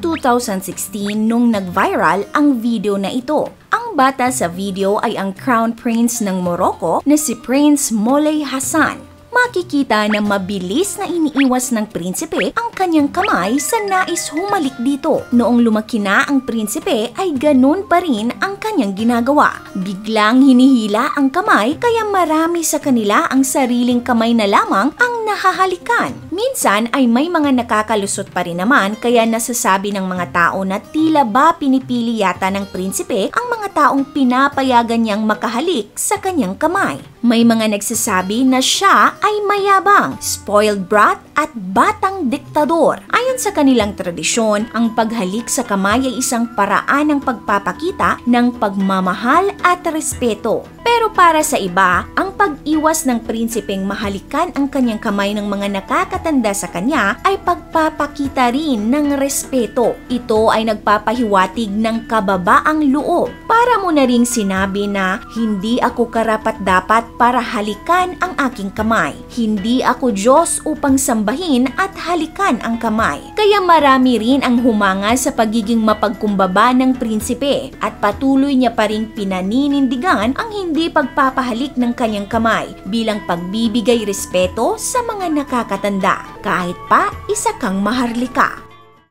Noong 2016 nung nag-viral ang video na ito. Ang bata sa video ay ang Crown Prince ng Morocco na si Prince Moulay Hassan. Makikita na mabilis na iniiwas ng prinsipe ang kanyang kamay sa nais humalik dito. Noong lumaki na ang prinsipe ay ganun pa rin ang kanyang ginagawa. Biglang hinihila ang kamay kaya marami sa kanila ang sariling kamay na lamang ang nahahalikan. Minsan ay may mga nakakalusot pa rin naman kaya nasasabi ng mga tao na tila ba pinipili yata ng prinsipe ang mga taong pinapayagan niyang makahalik sa kanyang kamay. May mga nagsasabi na siya ay mayabang, spoiled brat at batang diktador. Ayon sa kanilang tradisyon, ang paghalik sa kamay ay isang paraan ng pagpapakita ng pagmamahal at respeto. Pero para sa iba, ang pag-iwas ng prinsipeng mahalikan ang kanyang kamay ng mga nakakatanda sa kanya ay pagpapakita rin ng respeto. Ito ay nagpapahiwatig ng kababaang loob. Para mo na ring sinabi na hindi ako karapat-dapat para halikan ang aking kamay. Hindi ako Diyos upang sambahin at halikan ang kamay. Kaya marami rin ang humanga sa pagiging mapagkumbaba ng prinsipe at patuloy niya pa ring pinaninindigan ang hindi pagpapahalik ng kanyang kamay bilang pagbibigay respeto sa mga nakakatanda kahit pa isa kang maharlika.